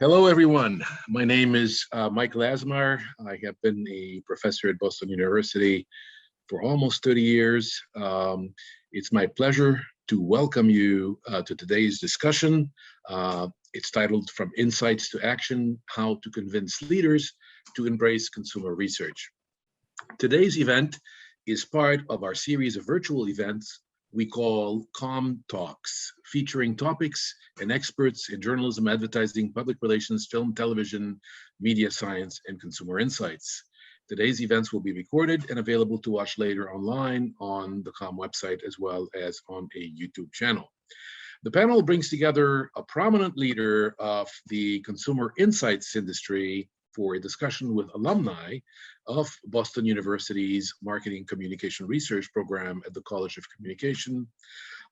Hello, everyone. My name is Michael Asmar. I have been a professor at Boston University for almost 30 years. It's my pleasure to welcome you to today's discussion. It's titled From Insights to Action, How to Convince Leaders to Embrace Consumer Research. Today's event is part of our series of virtual events we call Com Talks, featuring topics and experts in journalism, advertising, public relations, film, television, media science, and consumer insights. Today's events will be recorded and available to watch later online on the Com website as well as on a YouTube channel. The panel brings together a prominent leader of the consumer insights industry for a discussion with alumni of Boston University's Marketing Communication Research Program at the College of Communication.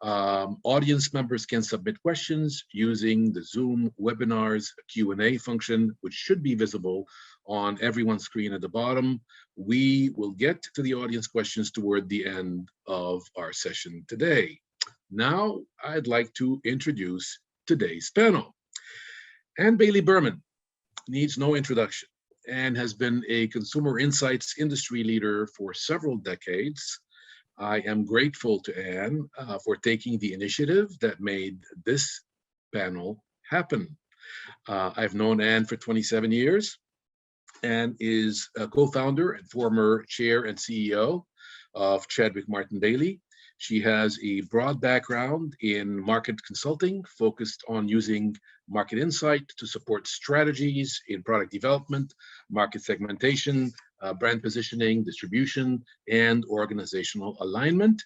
Audience members can submit questions using the Zoom webinars Q&A function, which should be visible on everyone's screen at the bottom. We will get to the audience questions toward the end of our session today. Now, I'd like to introduce today's panel. Bailey Berman needs no introduction and has been a consumer insights industry leader for several decades. I am grateful to Anne for taking the initiative that made this panel happen. I've known Anne for 27 years and is a co-founder and former chair and CEO of Chadwick Martin Bailey. She has a broad background in market consulting, focused on using market insight to support strategies in product development, market segmentation, brand positioning, distribution, and organizational alignment.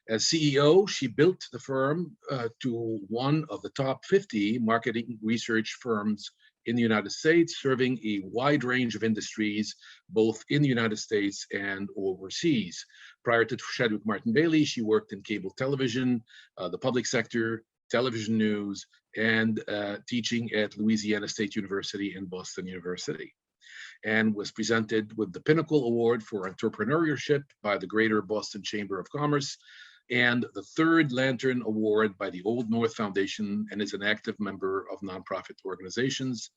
As CEO, she built the firm to one of the top 50 marketing research firms in the United States, serving a wide range of industries, both in the United States and overseas. Prior to Chadwick Martin Bailey, she worked in cable television, the public sector, television news, and teaching at Louisiana State University and Boston University, and was presented with the Pinnacle Award for Entrepreneurship by the Greater Boston Chamber of Commerce and the Third Lantern Award by the Old North Foundation, and is an active member of nonprofit organizations.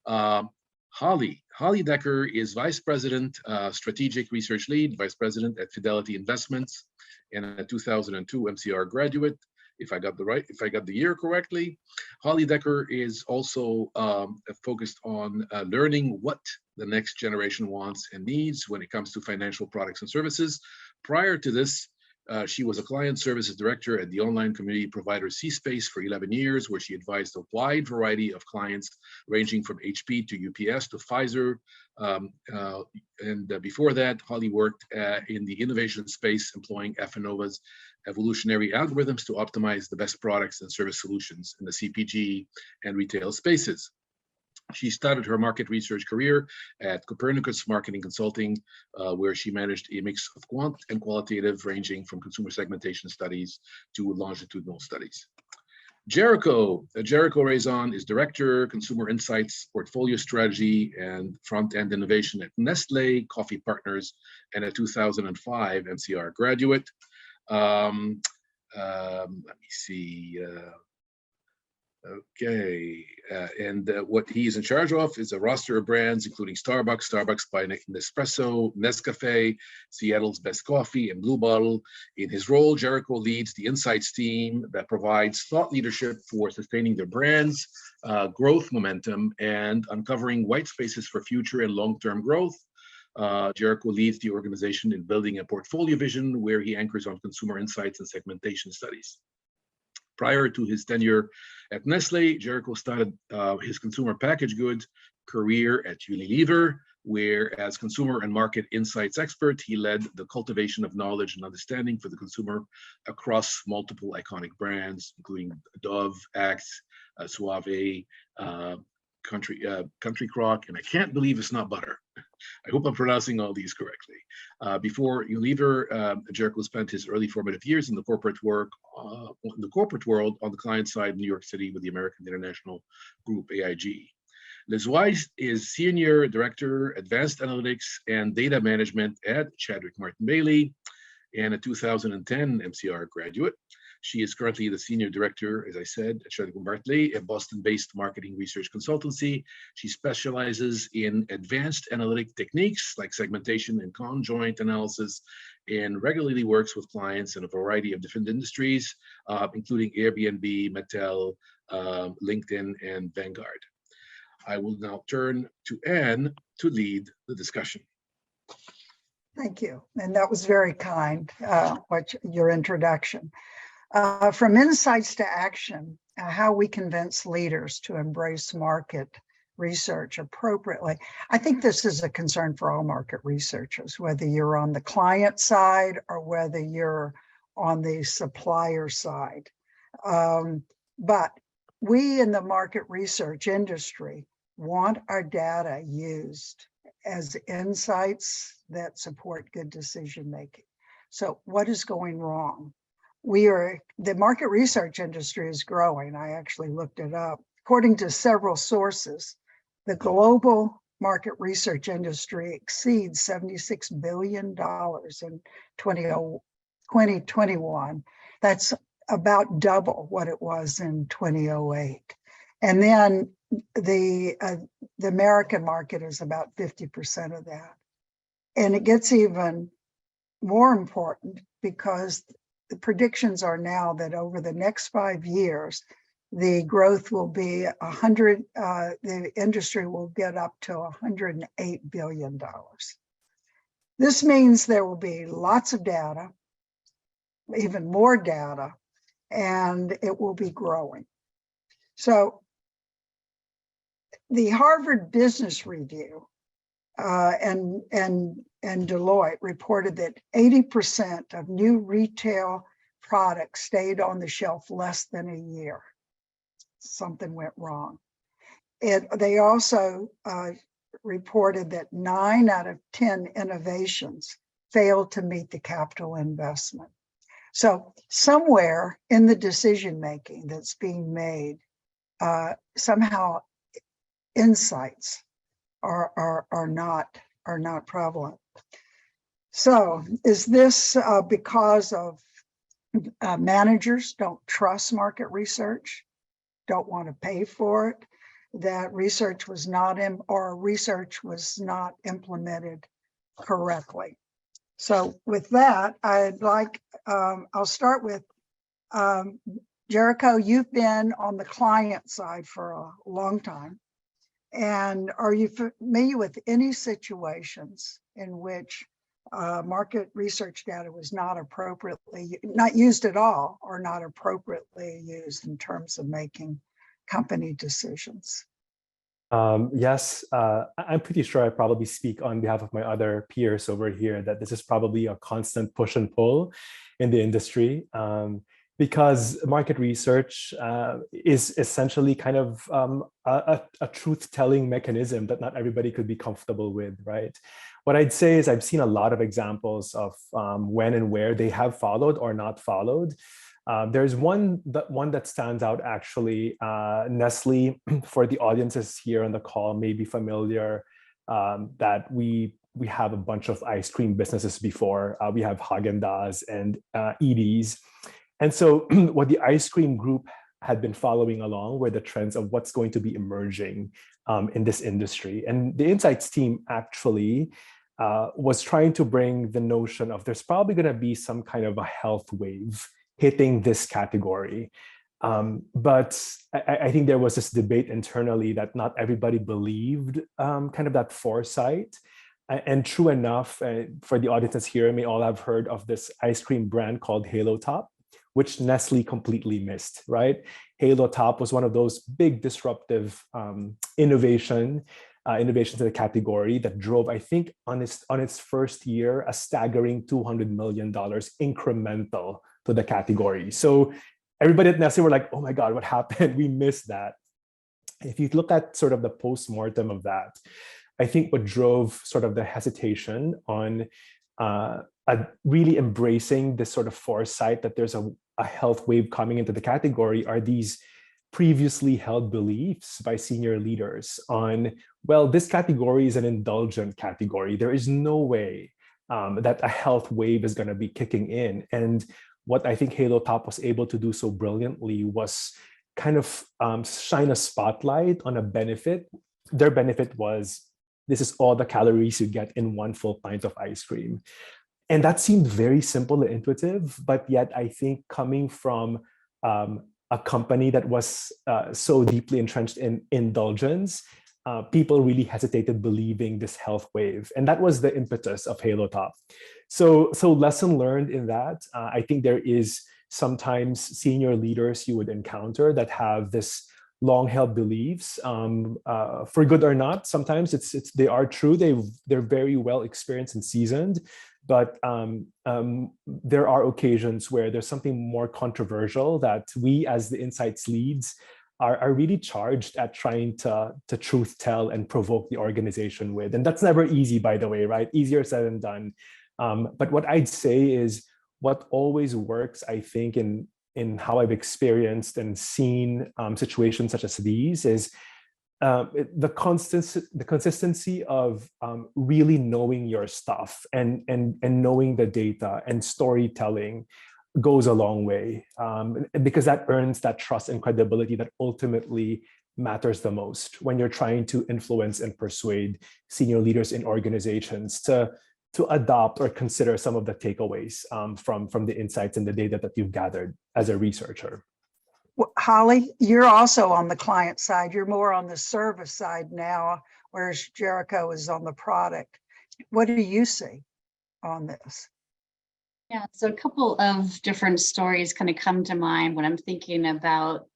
Holly Decker is Vice President, Strategic Research Lead, Vice President at Fidelity Investments, and a 2002 MCR graduate, if I got the year correctly. Holly Decker is also focused on learning what the next generation wants and needs when it comes to financial products and services. Prior to this, she was a client services director at the online community provider C-Space for 11 years, where she advised a wide variety of clients ranging from HP to UPS to Pfizer. Before that, Holly worked in the innovation space, employing Afinova's evolutionary algorithms to optimize the best products and service solutions in the CPG and retail spaces. She started her market research career at Copernicus Marketing Consulting, where she managed a mix of quant and qualitative, ranging from consumer segmentation studies to longitudinal studies. Jericho Razon is Director, Consumer Insights, Portfolio Strategy, and Front-End Innovation at Nestlé Coffee Partners, and a 2005 MCR graduate. Let me see. Okay, what he's in charge of is a roster of brands, including Starbucks by Nespresso, Nescafe, Seattle's Best Coffee, and Blue Bottle. In his role, Jericho leads the insights team that provides thought leadership for sustaining their brands, growth momentum, and uncovering white spaces for future and long-term growth. Jericho leads the organization in building a portfolio vision where he anchors on consumer insights and segmentation studies. Prior to his tenure at Nestlé, Jericho started his consumer packaged goods career at Unilever, where as consumer and market insights expert, he led the cultivation of knowledge and understanding for the consumer across multiple iconic brands, including Dove, Axe, Suave, Country Crock, and I can't believe it's not butter. I hope I'm pronouncing all these correctly. Before Unilever, Jericho spent his early formative years in the corporate world on the client side in New York City with the American International Group, AIG. Liz Weiss is Senior Director, Advanced Analytics and Data Management at Chadwick Martin Bailey, and a 2010 MCR graduate. She is currently the Senior Director, as I said, at Chadwick Martin Bailey, a Boston-based marketing research consultancy. She specializes in advanced analytic techniques like segmentation and conjoint analysis, and regularly works with clients in a variety of different industries, including Airbnb, Mattel, LinkedIn, and Vanguard. I will now turn to Anne to lead the discussion. Thank you. And that was very kind, your introduction. From insights to action, how we convince leaders to embrace market research appropriately. I think this is a concern for all market researchers, whether you're on the client side or whether you're on the supplier side. But we in the market research industry want our data used as insights that support good decision making. So what is going wrong? The market research industry is growing. I actually looked it up. According to several sources, the global market research industry exceeds $76 billion in 2021. That's about double what it was in 2008. And then the American market is about 50% of that. And it gets even more important because the predictions are now that over the next 5 years, the growth will be the industry will get up to $108 billion. This means there will be lots of data, even more data, and it will be growing. So the Harvard Business Review and Deloitte reported that 80% of new retail products stayed on the shelf less than a year. Something went wrong. They also reported that 9 out of 10 innovations failed to meet the capital investment. So somewhere in the decision-making that's being made, somehow insights are not prevalent. So is this because of managers don't trust market research, don't want to pay for it, that research was not implemented correctly? So with that, I'll start with Jericho. You've been on the client side for a long time. And are you familiar with any situations in which market research data was not used at all, or not appropriately used in terms of making company decisions? Yes, I'm pretty sure I probably speak on behalf of my other peers over here that this is probably a constant push and pull in the industry. Because market research is essentially kind of a truth-telling mechanism that not everybody could be comfortable with, right? What I'd say is I've seen a lot of examples of when and where they have followed or not followed. There's one that stands out actually. Nestlé, for the audiences here on the call, may be familiar that we have a bunch of ice cream businesses before. We have Häagen-Dazs and Edie's. And so what the ice cream group had been following along were the trends of what's going to be emerging in this industry. And the insights team actually was trying to bring the notion of there's probably going to be some kind of a health wave hitting this category. But I think there was this debate internally that not everybody believed kind of that foresight. And true enough, for the audiences here, may all have heard of this ice cream brand called Halo Top, which Nestlé completely missed, right? Halo Top was one of those big disruptive innovations to the category that drove, I think, on its first year, a staggering $200 million incremental to the category. So everybody at Nestlé were like, oh my God, what happened? We missed that. If you look at sort of the post-mortem of that, I think what drove sort of the hesitation on really embracing this sort of foresight that there's a health wave coming into the category are these previously held beliefs by senior leaders on, well, this category is an indulgent category. There is no way that a health wave is going to be kicking in. And what I think Halo Top was able to do so brilliantly was kind of shine a spotlight on a benefit. Their benefit was, this is all the calories you get in one full pint of ice cream. And that seemed very simple and intuitive, but yet I think coming from a company that was so deeply entrenched in indulgence, people really hesitated believing this health wave. And that was the impetus of Halo Top. So lesson learned in that, I think there is sometimes senior leaders you would encounter that have this long-held beliefs, for good or not. Sometimes they are true. They're very well experienced and seasoned, but there are occasions where there's something more controversial that we, as the insights leads, are really charged at trying to truth tell and provoke the organization with. And that's never easy, by the way, right? Easier said than done. But what I'd say is what always works, I think, in how I've experienced and seen situations such as these is the consistency of really knowing your stuff and knowing the data and storytelling goes a long way, because that earns that trust and credibility that ultimately matters the most when you're trying to influence and persuade senior leaders in organizations to adopt or consider some of the takeaways from the insights and the data that you've gathered as a researcher. Well, Holly, you're also on the client side. You're more on the service side now, whereas Jericho is on the product. What do you see on this? Yeah, so a couple of different stories kind of come to mind when I'm thinking about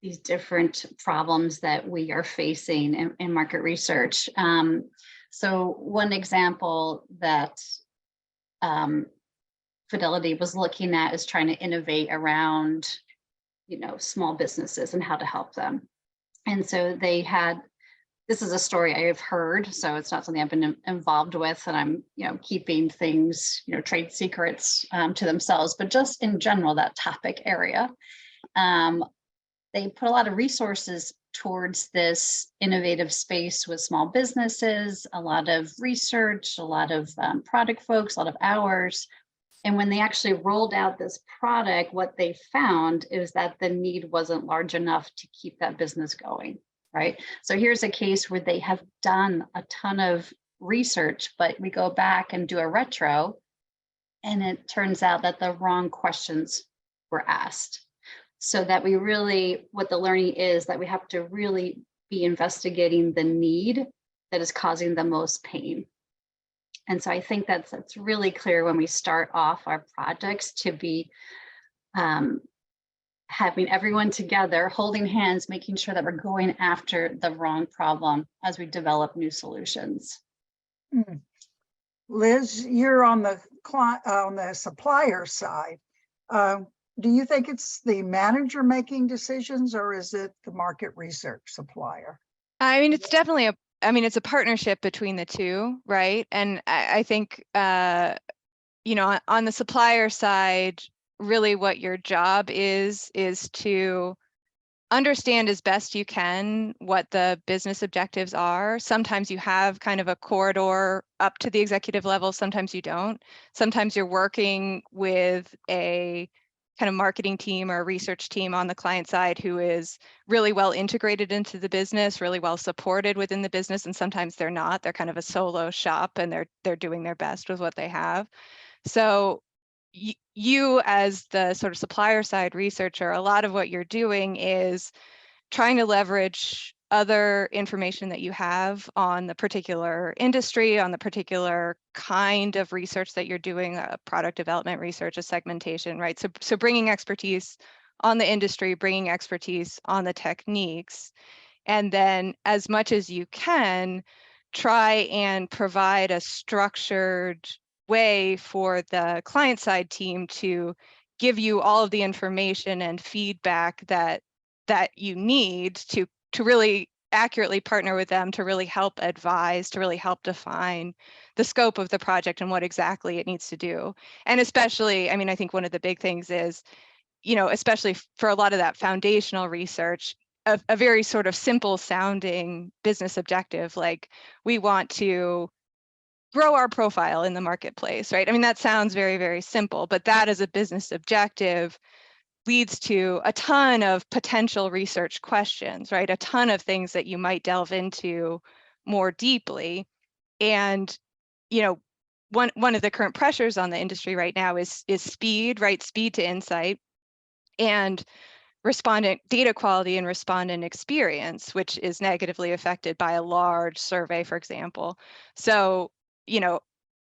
these different problems that we are facing in market research. So one example that Fidelity was looking at is trying to innovate around, small businesses and how to help them. And so they had, this is a story I have heard, so it's not something I've been involved with, and I'm, keeping things, trade secrets to themselves, but just in general, that topic area. They put a lot of resources towards this innovative space with small businesses, a lot of research, a lot of product folks, a lot of hours. And when they actually rolled out this product, what they found is that the need wasn't large enough to keep that business going, right? So here's a case where they have done a ton of research, but we go back and do a retro, and it turns out that the wrong questions were asked. So that we really, what the learning is that we have to really be investigating the need that is causing the most pain. And so I think that's really clear when we start off our projects to be having everyone together, holding hands, making sure that we're going after the wrong problem as we develop new solutions. Liz, you're on the supplier side. Do you think it's the manager making decisions, or is it the market research supplier? I mean, it's definitely it's a partnership between the two, right? And I think, on the supplier side, really what your job is to understand as best you can what the business objectives are. Sometimes you have kind of a corridor up to the executive level, sometimes you don't. Sometimes you're working with a kind of marketing team or a research team on the client side who is really well integrated into the business, really well supported within the business, and sometimes they're not. They're kind of a solo shop and they're doing their best with what they have. So you as the sort of supplier side researcher, a lot of what you're doing is trying to leverage other information that you have on the particular industry, on the particular kind of research that you're doing, a product development research, a segmentation, right? So bringing expertise on the industry, bringing expertise on the techniques, and then as much as you can, try and provide a structured way for the client side team to give you all of the information and feedback that you need to really accurately partner with them, to really help advise, to really help define the scope of the project and what exactly it needs to do. And especially, I think one of the big things is, especially for a lot of that foundational research, a very sort of simple sounding business objective, like we want to grow our profile in the marketplace, right? I mean, that sounds very, very simple, but that as a business objective leads to a ton of potential research questions, right? A ton of things that you might delve into more deeply. And, you know, one of the current pressures on the industry right now is speed, right? Speed to insight, and respondent data quality and respondent experience, which is negatively affected by a large survey, for example. So, you know,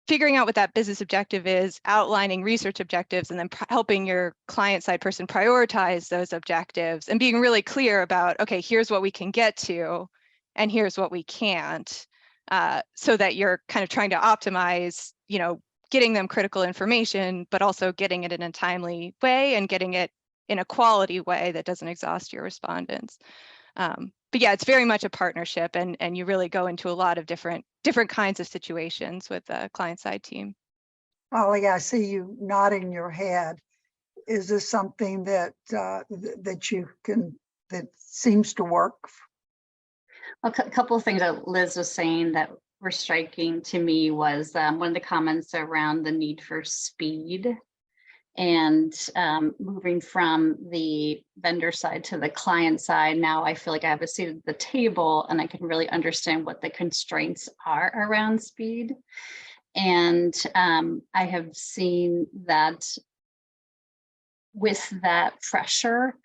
figuring out what that business objective is, outlining research objectives, and then helping your client side person prioritize those objectives and being really clear about, okay, here's what we can get to and here's what we can't, so that you're kind of trying to optimize, you know, getting them critical information, but also getting it in a timely way and getting it in a quality way that doesn't exhaust your respondents. But yeah, it's very much a partnership, and you really go into a lot of different kinds of situations with the client side team. Ollie, I see you nodding your head. Is this something that that seems to work? A couple of things that Liz was saying that were striking to me was one of the comments around the need for speed. And moving from the vendor side to the client side, now I feel like I have a seat at the table and I can really understand what the constraints are around speed. And I have seen that with that pressure,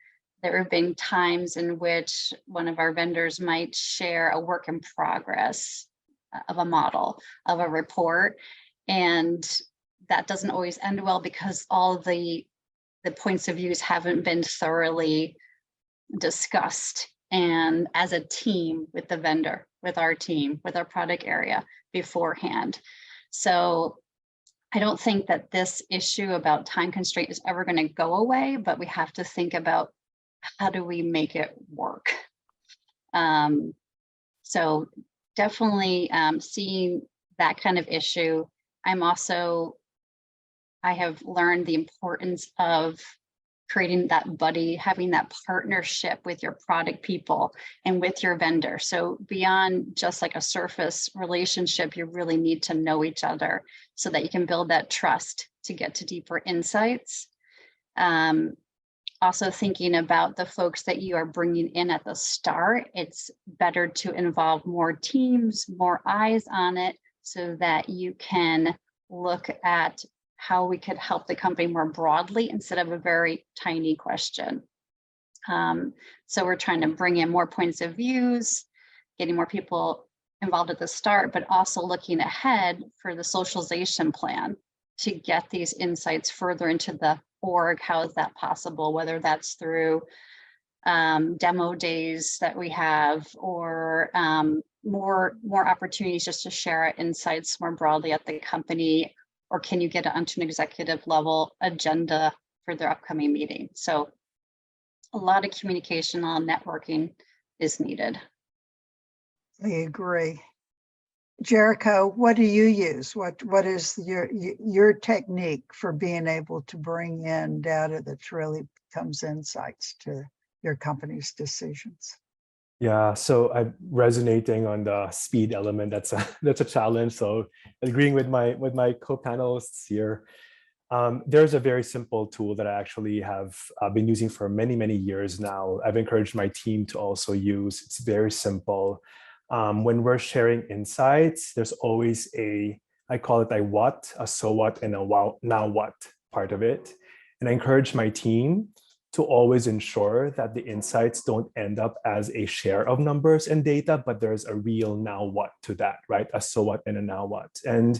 there have been times in which one of our vendors might share a work in progress of a model, of a report, and that doesn't always end well because all the points of views haven't been thoroughly discussed and as a team with the vendor, with our team, with our product area beforehand. So I don't think that this issue about time constraint is ever going to go away, but we have to think about how do we make it work. So definitely seeing that kind of issue. I have learned the importance of creating that buddy, having that partnership with your product people and with your vendor. So beyond just like a surface relationship, you really need to know each other so that you can build that trust to get to deeper insights. Also thinking about the folks that you are bringing in at the start, it's better to involve more teams, more eyes on it so that you can look at how we could help the company more broadly instead of a very tiny question. So we're trying to bring in more points of views, getting more people involved at the start, but also looking ahead for the socialization plan to get these insights further into the org. How is that possible? Whether that's through demo days that we have, or more opportunities just to share our insights more broadly at the company, or can you get it onto an executive level agenda for their upcoming meeting? So a lot of communication on networking is needed. I agree. Jericho, what do you use? What is your technique for being able to bring in data that really becomes insights to your company's decisions? Yeah, so I'm resonating on the speed element. That's a challenge. So agreeing with my co-panelists here, there's a very simple tool that I actually have been using for many years now. I've encouraged my team to also use. It's very simple. When we're sharing insights, there's always I call it a what, a so what, and a wow, now what part of it. And I encourage my team to always ensure that the insights don't end up as a share of numbers and data, but there's a real now what to that, right? A so what and a now what. And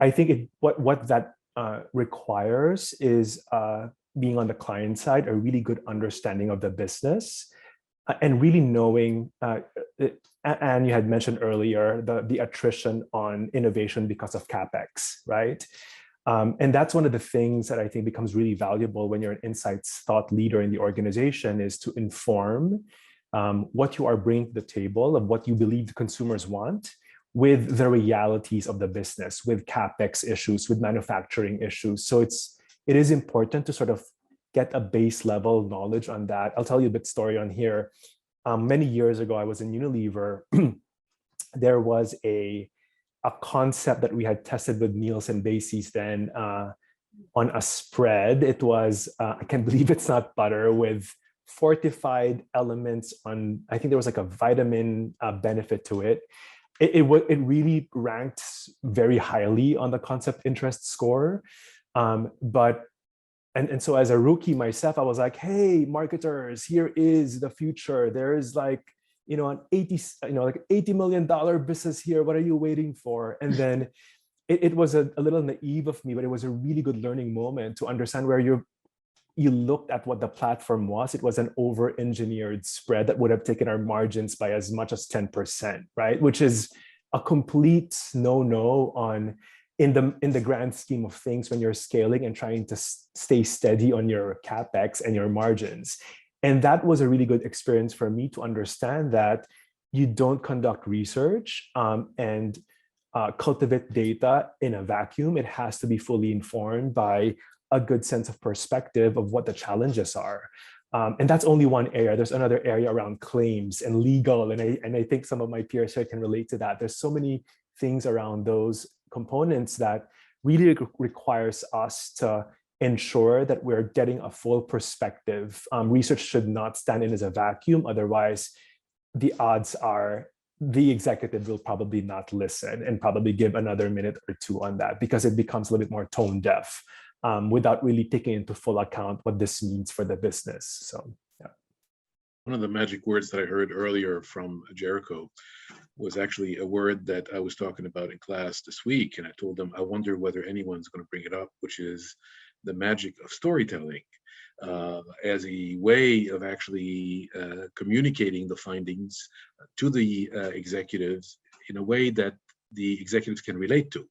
I think what that requires is being on the client side, a really good understanding of the business, and really knowing, and you had mentioned earlier, the attrition on innovation because of CapEx, right? And that's one of the things that I think becomes really valuable when you're an insights thought leader in the organization, is to inform what you are bringing to the table of what you believe the consumers want with the realities of the business, with CapEx issues, with manufacturing issues. So it is important to sort of get a base level knowledge on that. I'll tell you a bit story on here. Many years ago, I was in Unilever. There was a a concept that we had tested with Nielsen bases then on a spread. It was, I can't believe it's not butter, with fortified elements on, I think there was like a vitamin benefit to it. It really ranked very highly on the concept interest score. And so as a rookie myself, I was like, hey, marketers, here is the future. There is like, an $80 million business here. What are you waiting for? And then it was a little naive of me, but it was a really good learning moment to understand where you looked at what the platform was. It was an over-engineered spread that would have taken our margins by as much as 10%, right? Which is a complete no-no in the grand scheme of things when you're scaling and trying to stay steady on your CapEx and your margins. And that was a really good experience for me to understand that you don't conduct research and cultivate data in a vacuum. It has to be fully informed by a good sense of perspective of what the challenges are. And that's only one area. There's another area around claims and legal. And I think some of my peers here can relate to that. There's so many things around those components that really requires us to ensure that we're getting a full perspective. Research should not stand in as a vacuum. Otherwise, the odds are the executive will probably not listen and probably give another minute or two on that, because it becomes a little bit more tone deaf without really taking into full account what this means for the business. So, yeah. One of the magic words that I heard earlier from Jericho was actually a word that I was talking about in class this week. And I told them, I wonder whether anyone's going to bring it up, which is the magic of storytelling as a way of actually communicating the findings to the executives in a way that the executives can relate to.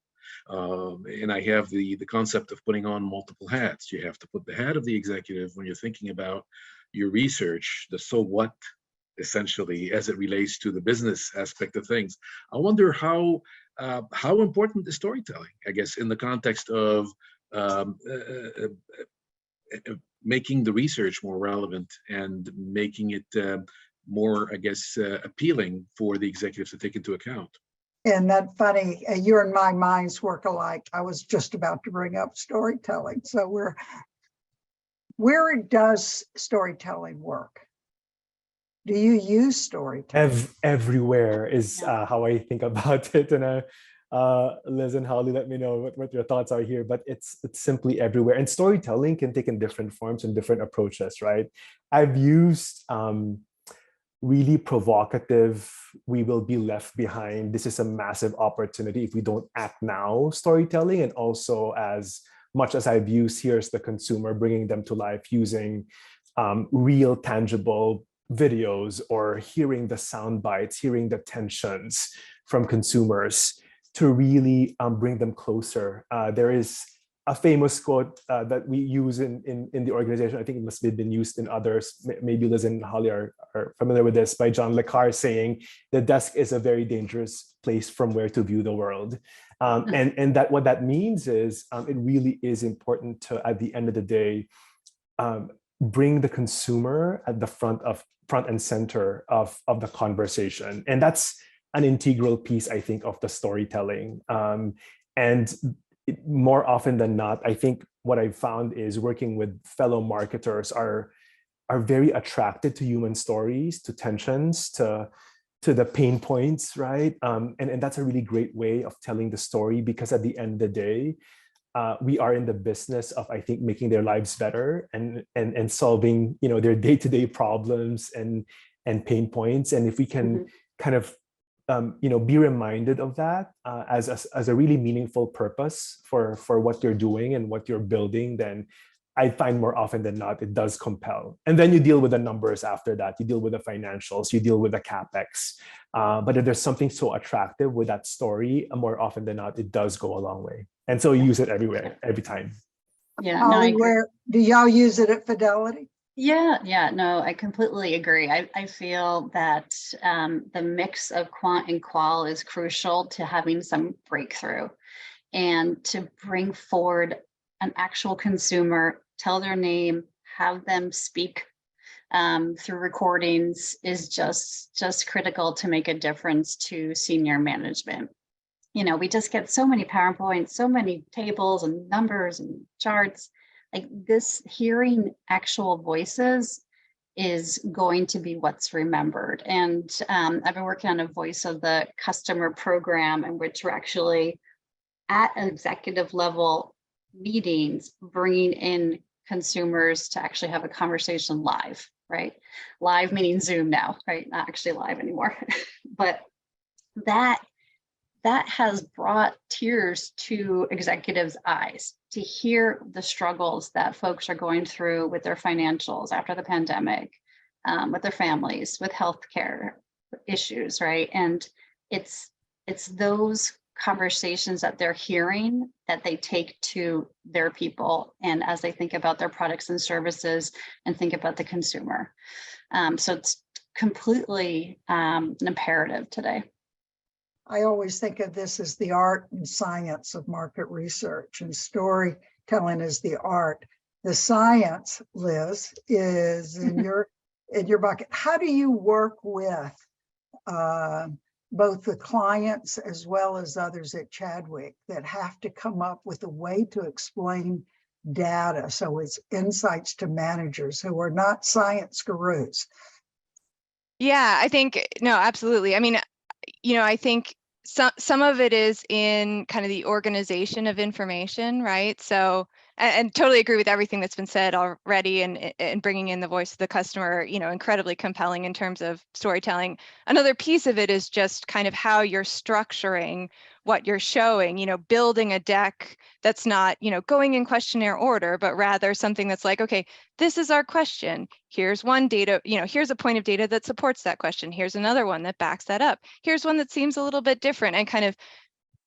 And I have the concept of putting on multiple hats. You have to put the hat of the executive when you're thinking about your research, the so what, essentially, as it relates to the business aspect of things. I wonder how important is storytelling, I guess, in the context of making the research more relevant and making it more, I guess, appealing for the executives to take into account. And that funny, you and my minds work alike. I was just about to bring up storytelling. So where does storytelling work? Do you use storytelling? Everywhere is how I think about it. And Liz and Holly, let me know what your thoughts are here, but it's simply everywhere. And storytelling can take in different forms and different approaches, right? I've used really provocative, we will be left behind, this is a massive opportunity if we don't act now storytelling, and also as much as I've used here's the consumer, bringing them to life using real tangible videos or hearing the sound bites, hearing the tensions from consumers to really bring them closer. There is a famous quote that we use in the organization. I think it must have been used in others. Maybe Liz and Holly are familiar with this, by John Le Carre, saying the desk is a very dangerous place from where to view the world. And that what that means is it really is important to, at the end of the day, bring the consumer at the front and center of the conversation. And that's an integral piece, I think, of the storytelling. And more often than not, I think what I've found is working with fellow marketers are very attracted to human stories, to tensions, to the pain points, right? And that's a really great way of telling the story, because at the end of the day, we are in the business of, I think, making their lives better and solving, their day-to-day problems and pain points. And if we can kind of be reminded of that as a really meaningful purpose for what you're doing and what you're building, then I find more often than not, it does compel. And then you deal with the numbers after that. You deal with the financials, you deal with the CapEx. But if there's something so attractive with that story, more often than not, it does go a long way. And so you use it everywhere, every time. Yeah. Holly, where do y'all use it at Fidelity? Yeah, no, I completely agree. I feel that the mix of quant and qual is crucial to having some breakthrough, and to bring forward an actual consumer, tell their name, have them speak through recordings is just critical to make a difference to senior management. You know, we just get so many PowerPoints, so many tables and numbers and charts. Like this, hearing actual voices is going to be what's remembered. And I've been working on a voice of the customer program in which we're actually at an executive level meetings, bringing in consumers to actually have a conversation live, right? Live meaning Zoom now, right? Not actually live anymore. But that has brought tears to executives' eyes to hear the struggles that folks are going through with their financials after the pandemic, with their families, with healthcare issues, right? And it's those conversations that they're hearing that they take to their people, and as they think about their products and services and think about the consumer. So it's completely an imperative today. I always think of this as the art and science of market research, and storytelling is the art. The science, Liz, is in your bucket. How do you work with both the clients as well as others at Chadwick that have to come up with a way to explain data so it's insights to managers who are not science gurus? Yeah, I think, no, absolutely. I mean, you know, I think some of it is in kind of the organization of information, right? So, and totally agree with everything that's been said already, and bringing in the voice of the customer, you know, incredibly compelling in terms of storytelling. Another piece of it is just kind of how you're structuring what you're showing, you know, building a deck that's not, you know, going in questionnaire order, but rather something that's like, okay, this is our question. Here's one data, you know, here's a point of data that supports that question. Here's another one that backs that up. Here's one that seems a little bit different, and kind of,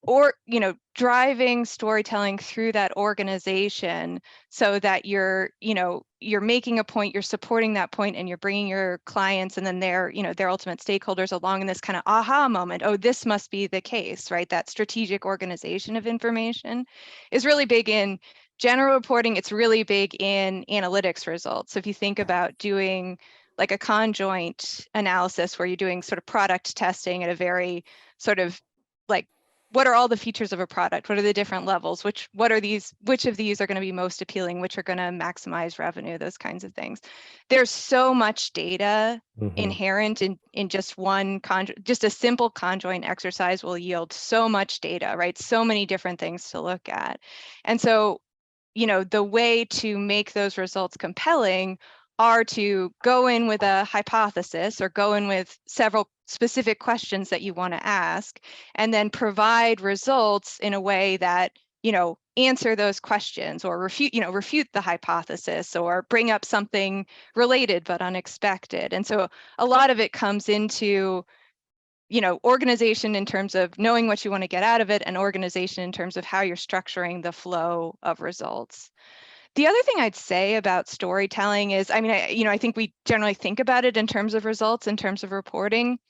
or, you know, driving storytelling through that organization so that you're, you know, you're making a point, you're supporting that point, and you're bringing your clients and then their, you know, their ultimate stakeholders along in this kind of aha moment. Oh, this must be the case, right? That strategic organization of information is really big in general reporting. It's really big in analytics results. So if you think about doing like a conjoint analysis where you're doing sort of product testing at a very sort of like, what are all the features of a product? What are the different levels? Which of these are going to be most appealing? Which are going to maximize revenue? Those kinds of things. There's so much data inherent in just one just a simple conjoint exercise will yield so much data, right? So many different things to look at. And so, you know, the way to make those results compelling are to go in with a hypothesis or go in with several specific questions that you want to ask, and then provide results in a way that, you know, answer those questions or refute the hypothesis or bring up something related but unexpected. And so a lot of it comes into, you know, organization in terms of knowing what you want to get out of it, and organization in terms of how you're structuring the flow of results. The other thing I'd say about storytelling is, I mean, I think we generally think about it in terms of results, in terms of reporting.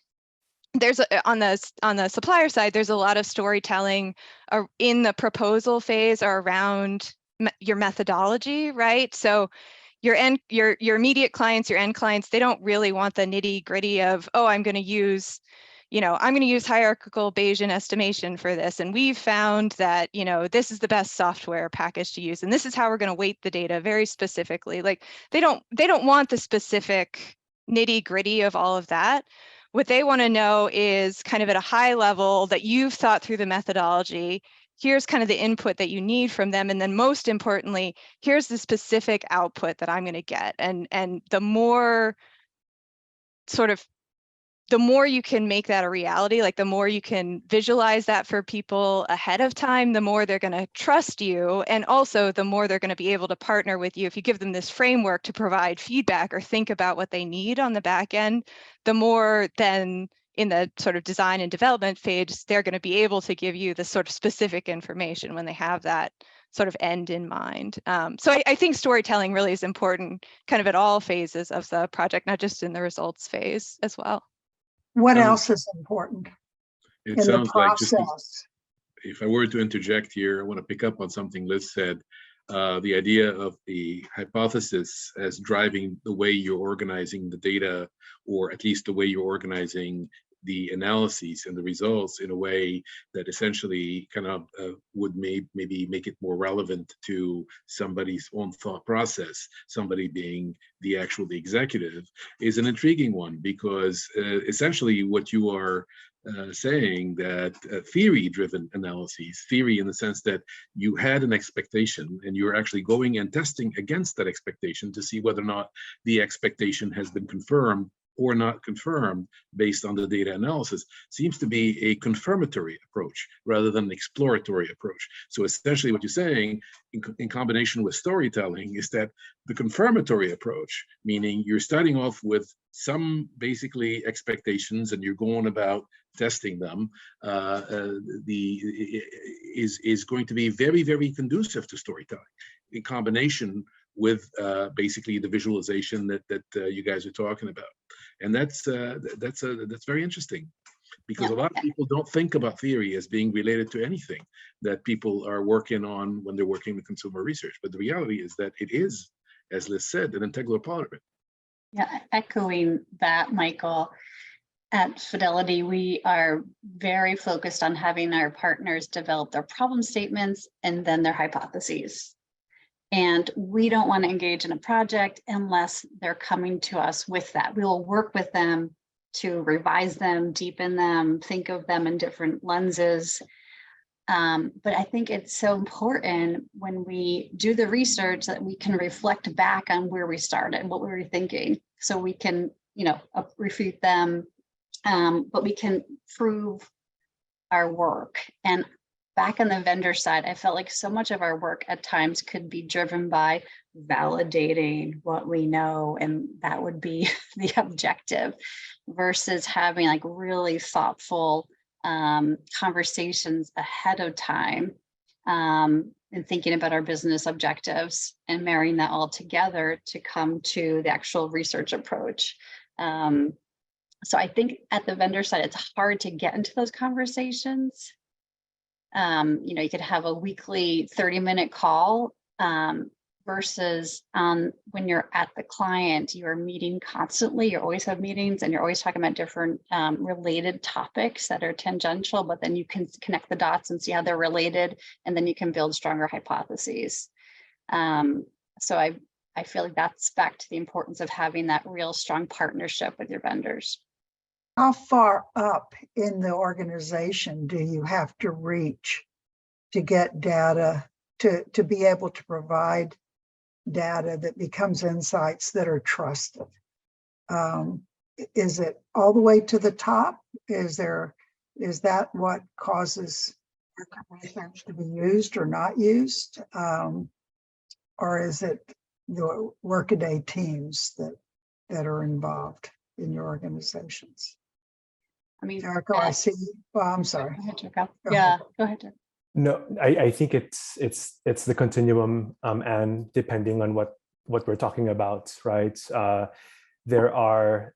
There's on the supplier side, there's a lot of storytelling in the proposal phase or around your methodology, right? So your immediate clients, your end clients, they don't really want the nitty gritty of, oh, I'm going to use hierarchical Bayesian estimation for this. And we've found that, you know, this is the best software package to use. And this is how we're going to weight the data very specifically. Like they don't want the specific nitty gritty of all of that. What they want to know is kind of at a high level that you've thought through the methodology. Here's kind of the input that you need from them. And then most importantly, here's the specific output that I'm going to get. And the more you can make that a reality, like the more you can visualize that for people ahead of time, the more they're going to trust you. And also the more they're going to be able to partner with you. If you give them this framework to provide feedback or think about what they need on the back end, the more then in the sort of design and development phase, they're going to be able to give you the sort of specific information when they have that sort of end in mind. So I think storytelling really is important kind of at all phases of the project, not just in the results phase as well. What else is important in the process? Like if I were to interject here, I want to pick up on something Liz said. The idea of the hypothesis as driving the way you're organizing the data, or at least the way you're organizing the analyses and the results in a way that essentially kind of would maybe make it more relevant to somebody's own thought process, somebody being the executive, is an intriguing one, because essentially what you are saying that theory-driven analyses, theory in the sense that you had an expectation and you're actually going and testing against that expectation to see whether or not the expectation has been confirmed or not confirmed based on the data analysis, seems to be a confirmatory approach rather than an exploratory approach. So essentially what you're saying in combination with storytelling is that the confirmatory approach, meaning you're starting off with some basically expectations and you're going about testing them, is going to be very, very conducive to storytelling in combination with basically the visualization that you guys are talking about. And that's very interesting, because a lot of people don't think about theory as being related to anything that people are working on when they're working in consumer research. But the reality is that it is, as Liz said, an integral part of it. Yeah, echoing that, Michael, at Fidelity, we are very focused on having our partners develop their problem statements and then their hypotheses. And we don't want to engage in a project unless they're coming to us with that. We will work with them to revise them, deepen them, think of them in different lenses. But I think it's so important when we do the research that we can reflect back on where we started, what we were thinking, so we can, refute them, but we can prove our work. And back on the vendor side, I felt like so much of our work at times could be driven by validating what we know, and that would be the objective, versus having like really thoughtful conversations ahead of time, and thinking about our business objectives and marrying that all together to come to the actual research approach. So I think at the vendor side, it's hard to get into those conversations. You could have a weekly 30-minute call versus when you're at the client, you're meeting constantly. You always have meetings and you're always talking about different related topics that are tangential, but then you can connect the dots and see how they're related, and then you can build stronger hypotheses. So I feel like that's back to the importance of having that real strong partnership with your vendors. How far up in the organization do you have to reach to get data, to be able to provide data that becomes insights that are trusted? Is it all the way to the top? Is that what causes research to be used or not used? Or is it the workaday teams that are involved in your organizations? I mean, Jericho, I see you. Well, I'm sorry. Go ahead, Jericho. Go Yeah, ahead. go ahead, Jericho. No, I think it's the continuum, and depending on what we're talking about, right? There are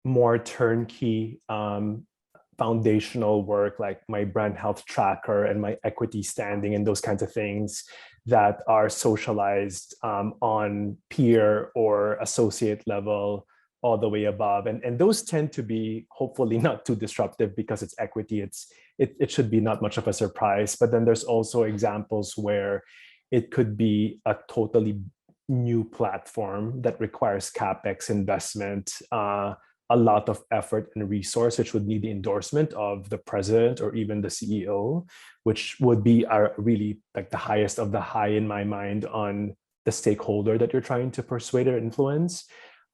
more turnkey foundational work like my brand health tracker and my equity standing and those kinds of things that are socialized on peer or associate level all the way above, and those tend to be hopefully not too disruptive because it's equity. It should be not much of a surprise. But then there's also examples where it could be a totally new platform that requires CapEx investment, a lot of effort and resource, which would need the endorsement of the president or even the CEO, which would be really like the highest of the high in my mind on the stakeholder that you're trying to persuade or influence.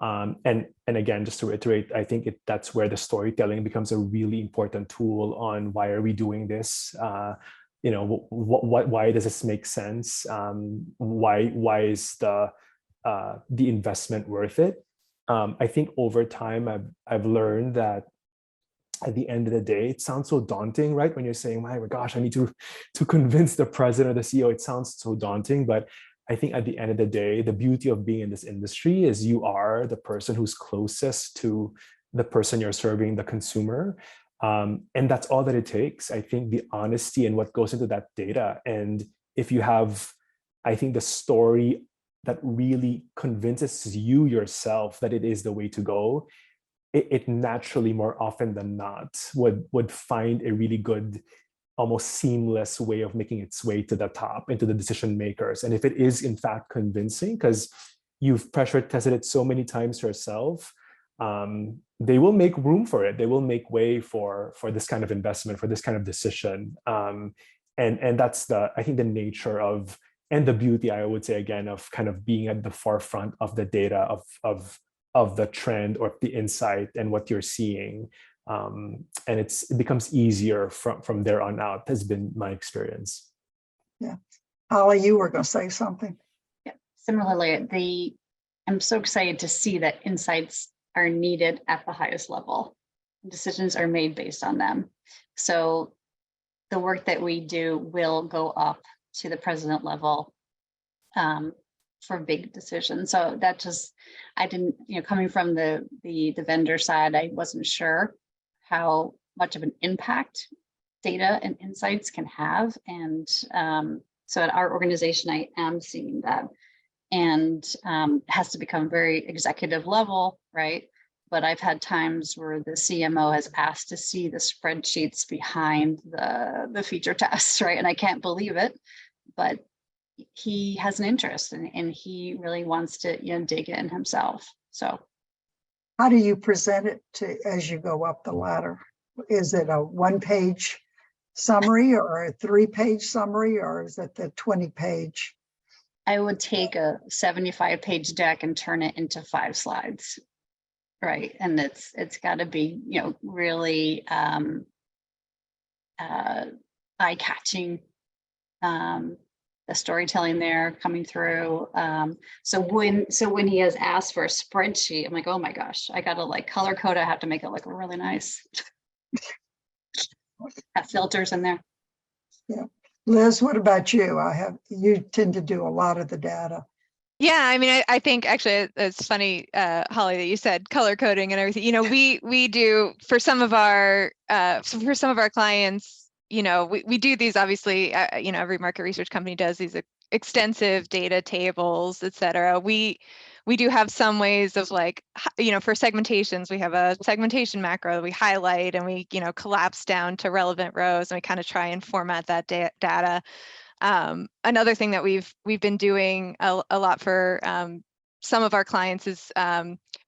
And again, just to reiterate, I think that's where the storytelling becomes a really important tool on why are we doing this? Why does this make sense? Why is the investment worth it? I think over time, I've learned that at the end of the day, it sounds so daunting, right? When you're saying, my gosh, I need to convince the president or the CEO, it sounds so daunting. But I think at the end of the day, the beauty of being in this industry is you are the person who's closest to the person you're serving, the consumer. And that's all that it takes. I think the honesty and what goes into that data. And if you have, I think, the story that really convinces you yourself that it is the way to go, it naturally, more often than not, would find a really good, almost seamless way of making its way to the top, into the decision makers. And if it is in fact convincing, because you've pressure tested it so many times yourself, they will make room for it. They will make way for this kind of investment, for this kind of decision. And that's I think the nature of, and the beauty, I would say again, of kind of being at the forefront of the data, of the trend or the insight and what you're seeing. And it becomes easier from there on out, has been my experience. Yeah. Holly, you were going to say something. Yeah. Similarly, I'm so excited to see that insights are needed at the highest level. Decisions are made based on them. So the work that we do will go up to the president level for big decisions. So that just, I didn't, coming from the vendor side, I wasn't sure how much of an impact data and insights can have. And so at our organization, I am seeing that, and has to become very executive level, right? But I've had times where the CMO has asked to see the spreadsheets behind the feature tests, right? And I can't believe it, but he has an interest and he really wants to dig in himself. So how do you present it as you go up the ladder? Is it a 1-page summary or a 3-page summary, or is it the 20-page? I would take a 75-page deck and turn it into 5 slides, right? And it's got to be really eye-catching. The storytelling there coming through. So when he has asked for a spreadsheet, I'm like, oh my gosh, I gotta color code. I have to make it look really nice. Have filters in there. Yeah. Liz, what about you? You tend to do a lot of the data. Yeah, I mean, I think actually it's funny, Holly, that you said color coding and everything. We do for some of our clients. We do these, obviously, every market research company does these extensive data tables, et cetera. We do have some ways of for segmentations, we have a segmentation macro that we highlight and we, collapse down to relevant rows, and we kind of try and format that data. Another thing that we've been doing a lot for some of our clients is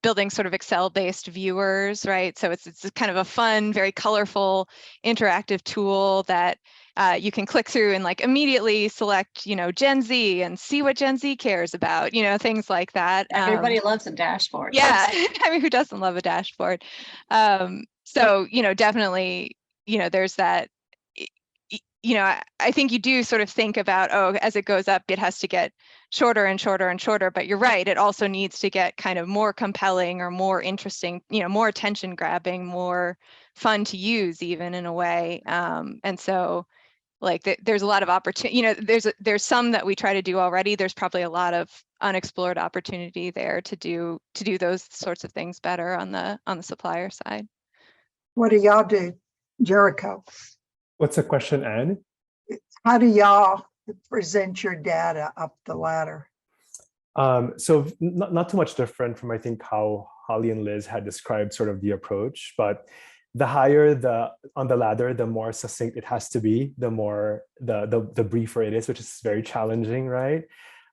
building sort of Excel-based viewers, right? So it's kind of a fun, very colorful, interactive tool that you can click through and immediately select, Gen Z and see what Gen Z cares about, things like that. Everybody loves a dashboard. Yeah, I mean, who doesn't love a dashboard? So, definitely, there's that. I think you do sort of think about, as it goes up, it has to get shorter and shorter and shorter, but you're right, it also needs to get kind of more compelling or more interesting, more attention grabbing, more fun to use even in a way. And so there's a lot of opportunity, there's some that we try to do already. There's probably a lot of unexplored opportunity there to do those sorts of things better on the supplier side. What do y'all do, Jericho? What's the question, Anne? How do y'all present your data up the ladder? So not too much different from, I think, how Holly and Liz had described sort of the approach, but the higher on the ladder, the more succinct it has to be, the more the briefer it is, which is very challenging, right?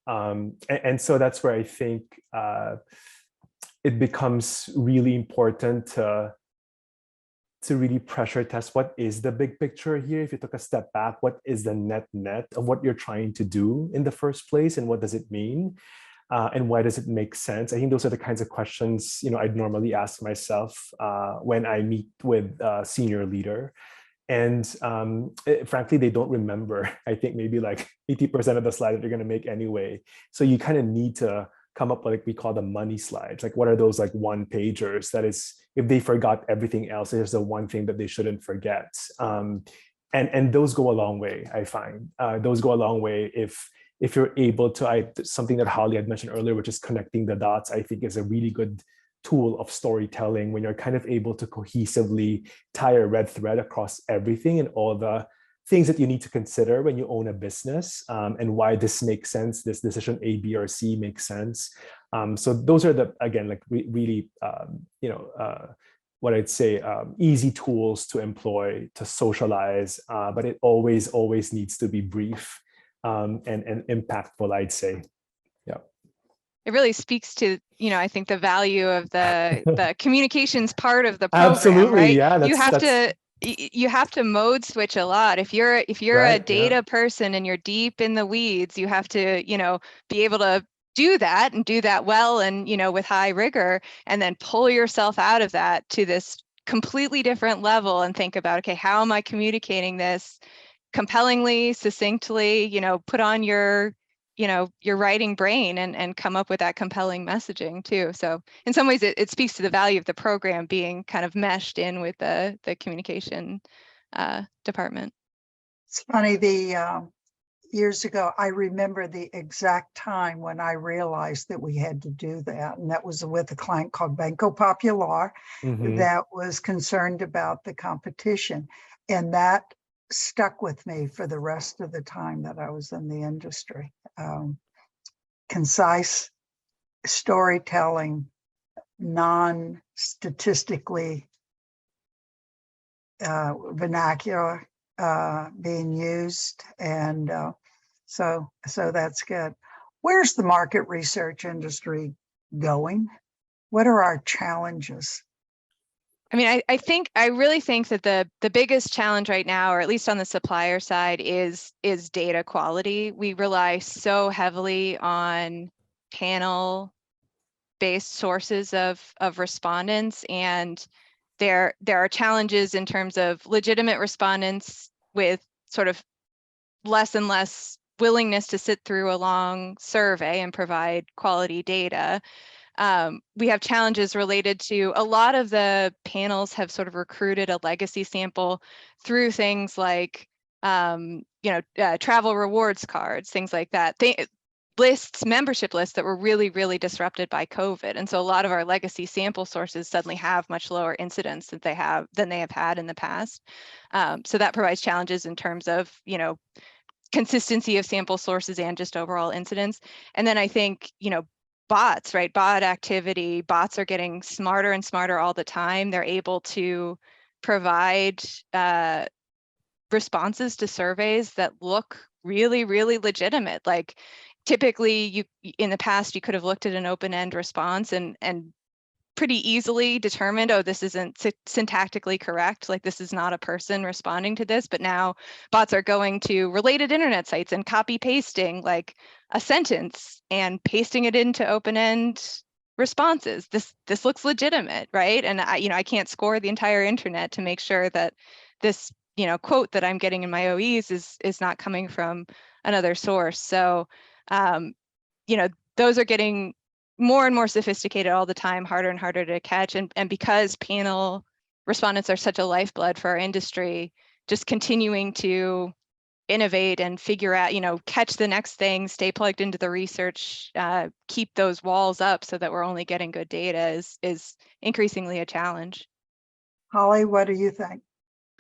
And so that's where I think it becomes really important to really pressure test what is the big picture here. If you took a step back, what is the net of what you're trying to do in the first place, and what does it mean? And why does it make sense? I think those are the kinds of questions I'd normally ask myself when I meet with a senior leader. And frankly, they don't remember, I think maybe 80% of the slides that you're going to make anyway. So you kind of need to come up with we call the money slides. What are those 1-pagers? That is, if they forgot everything else, there's the one thing that they shouldn't forget. And those go a long way, I find. Those go a long way if you're able to, something that Holly had mentioned earlier, which is connecting the dots, I think is a really good tool of storytelling, when you're kind of able to cohesively tie a red thread across everything and all the things that you need to consider when you own a business, and why this makes sense, this decision A, B, or C makes sense. So those are the, again, like really, what I'd say, easy tools to employ to socialize, but it always needs to be brief and impactful, I'd say. Yeah. It really speaks to, I think the value of the communications part of the program, Absolutely, right? yeah. You have to mode switch a lot. If you're Right, a data person and you're deep in the weeds, you have to, be able to do that and do that well and, with high rigor, and then pull yourself out of that to this completely different level and think about, okay, how am I communicating this compellingly, succinctly, put on your writing brain and come up with that compelling messaging too. So in some ways it speaks to the value of the program being kind of meshed in with the communication department. It's funny, years ago, I remember the exact time when I realized that we had to do that. And that was with a client called Banco Popular that was concerned about the competition. And that stuck with me for the rest of the time that I was in the industry. Concise storytelling, non-statistically vernacular being used, and so that's good. Where's the market research industry going? What are our challenges? I mean, I really think that the biggest challenge right now, or at least on the supplier side, is data quality. We rely so heavily on panel-based sources of respondents, and there are challenges in terms of legitimate respondents with sort of less and less willingness to sit through a long survey and provide quality data. We have challenges related to a lot of the panels have sort of recruited a legacy sample through things like, travel rewards cards, things like that. Membership lists that were really, really disrupted by COVID. And so a lot of our legacy sample sources suddenly have much lower incidence than they have had in the past. So that provides challenges in terms of, consistency of sample sources and just overall incidence. And then I think, bots, right? Bot activity, bots are getting smarter and smarter all the time. They're able to provide responses to surveys that look really, really legitimate. Like typically in the past, you could have looked at an open-end response and pretty easily determined, oh, this isn't syntactically correct. Like this is not a person responding to this, but now bots are going to related internet sites and copy pasting like a sentence and pasting it into open-end responses. This looks legitimate, right? And I can't score the entire internet to make sure that this, quote that I'm getting in my OEs is not coming from another source. So, those are getting more and more sophisticated all the time, harder and harder to catch. And because panel respondents are such a lifeblood for our industry, just continuing to innovate and figure out, catch the next thing, stay plugged into the research, keep those walls up so that we're only getting good data is increasingly a challenge. Holly, what do you think?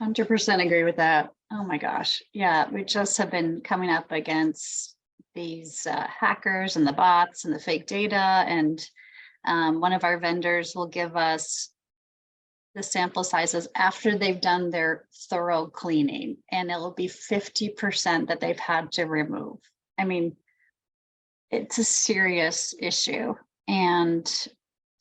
100% agree with that. Oh my gosh. Yeah, we just have been coming up against these hackers and the bots and the fake data. And one of our vendors will give us the sample sizes after they've done their thorough cleaning, and it'll be 50% that they've had to remove. I mean, it's a serious issue. And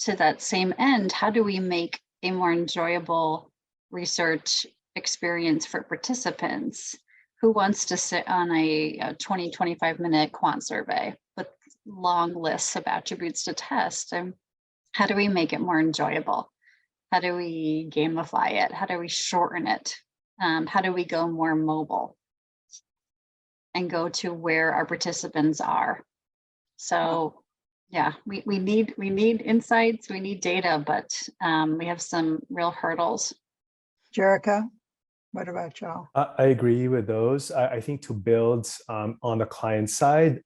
to that same end, how do we make a more enjoyable research experience for participants? Who wants to sit on a 20, 25-minute quant survey with long lists of attributes to test? And how do we make it more enjoyable? How do we gamify it? How do we shorten it? How do we go more mobile and go to where our participants are? So yeah, we need insights, we need data, but we have some real hurdles. Jericho, what about y'all? I agree with those. I think to build on the client side,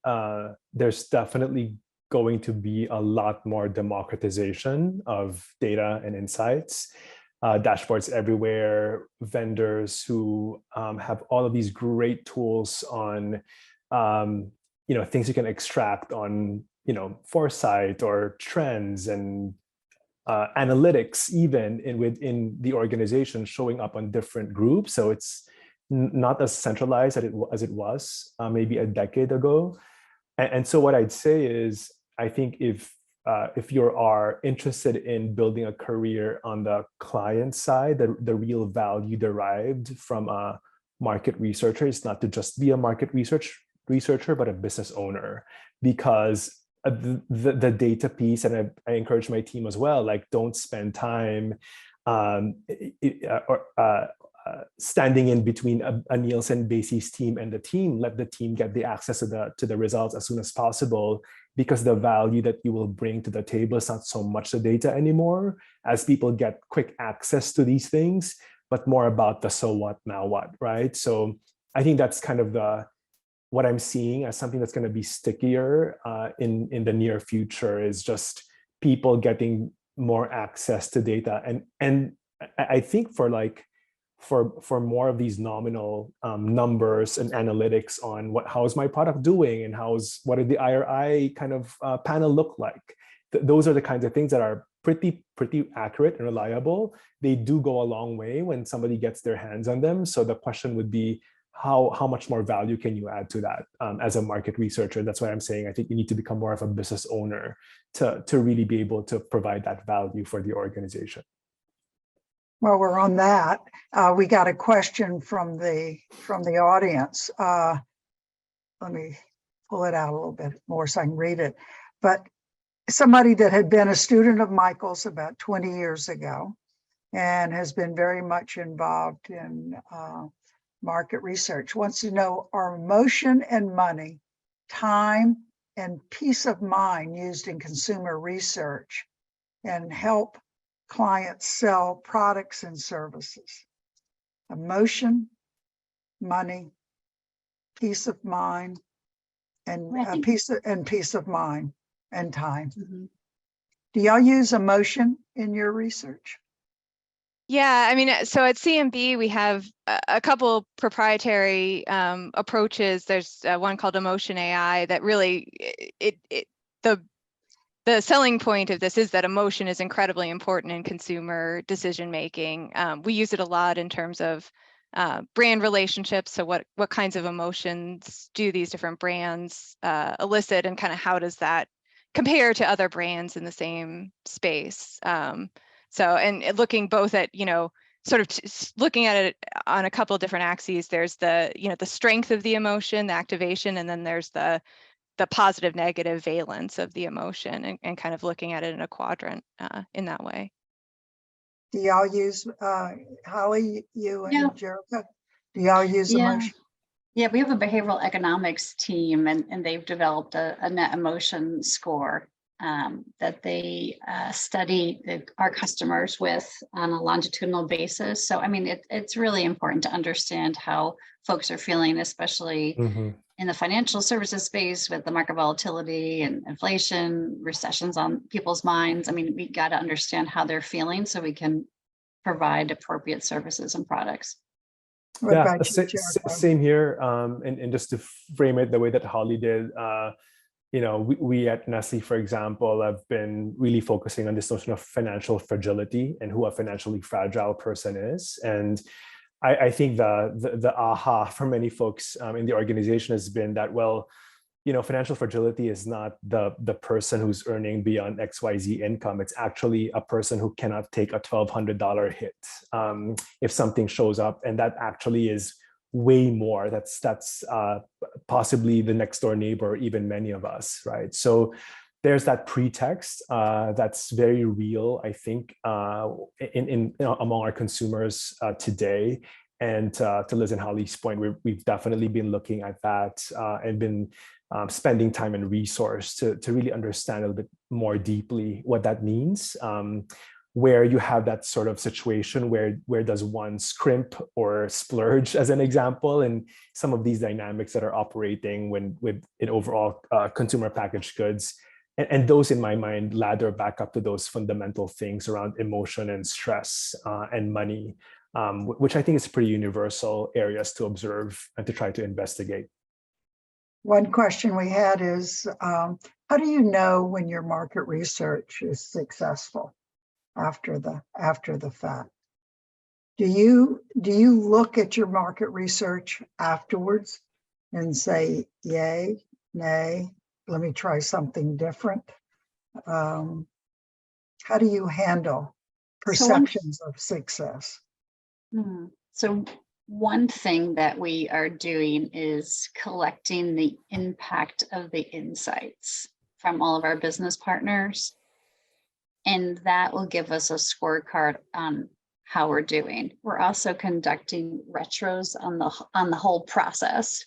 there's definitely going to be a lot more democratization of data and insights. dashboards everywhere, vendors who have all of these great tools on things you can extract on foresight or trends and analytics, even within the organization, showing up on different groups. So it's not as centralized as it was maybe a decade ago. And so what I'd say is, I think if you are interested in building a career on the client side, the real value derived from a market researcher is not to just be a market researcher, but a business owner, because the data piece, and I encourage my team as well, like, don't spend time standing in between a Nielsen Basis team and the team. Let the team get the access to the results as soon as possible, because the value that you will bring to the table is not so much the data anymore, as people get quick access to these things, but more about the so what, now what, right? So I think that's kind of what I'm seeing as something that's going to be stickier in the near future, is just people getting more access to data. And I think for more of these nominal numbers and analytics on how is my product doing, and what did the IRI kind of panel look like? Those are the kinds of things that are pretty accurate and reliable. They do go a long way when somebody gets their hands on them. So the question would be, how much more value can you add to that as a market researcher? That's why I'm saying I think you need to become more of a business owner to really be able to provide that value for the organization. Well, we're on that. We got a question from the audience. Let me pull it out a little bit more so I can read it. But somebody that had been a student of Michael's about 20 years ago and has been very much involved in market research wants to know, are emotion and money, time and peace of mind used in consumer research and help clients sell products and services? Emotion, money, peace of mind, and peace of mind and time. Mhm. Do y'all use emotion in your research? Yeah, I mean, so at CMB, we have a couple proprietary approaches. There's one called Emotion AI that really, the selling point of this is that emotion is incredibly important in consumer decision making. We use it a lot in terms of brand relationships. So what kinds of emotions do these different brands elicit, and kind of how does that compare to other brands in the same space? So, and looking both at, sort of looking at it on a couple of different axes. There's the strength of the emotion, the activation, and then there's the positive, negative valence of the emotion, and kind of looking at it in a quadrant in that way. Do y'all use, Holly, you and Yeah. Jericho, do y'all use Yeah. emotion? Yeah, we have a behavioral economics team, and they've developed a net emotion score that they study our customers with on a longitudinal basis. So, I mean, it's really important to understand how folks are feeling, especially in the financial services space with the market volatility and inflation, recessions on people's minds. I mean, we got to understand how they're feeling so we can provide appropriate services and products. What Yeah, about you, Jericho? same here. And just to frame it the way that Holly did, we at Nestlé, for example, have been really focusing on this notion of financial fragility and who a financially fragile person is. And I think the aha for many folks in the organization has been that, well, financial fragility is not the person who's earning beyond XYZ income. It's actually a person who cannot take a $1,200 hit if something shows up, and that actually is way more. That's possibly the next door neighbor, or even many of us, right? So there's that pretext that's very real, I think, in among our consumers today. And to Liz and Holly's point, we've definitely been looking at that and been spending time and resource to really understand a little bit more deeply what that means. Where you have that sort of situation where does one scrimp or splurge, as an example, and some of these dynamics that are operating with overall consumer packaged goods. and those in my mind ladder back up to those fundamental things around emotion and stress and money, which I think is pretty universal areas to observe and to try to investigate. One question we had is, how do you know when your market research is successful after the fact? Do you look at your market research afterwards and say, yay, nay, let me try something different? How do you handle perceptions of success? So one thing that we are doing is collecting the impact of the insights from all of our business partners. And that will give us a scorecard on how we're doing. We're also conducting retros on the whole process.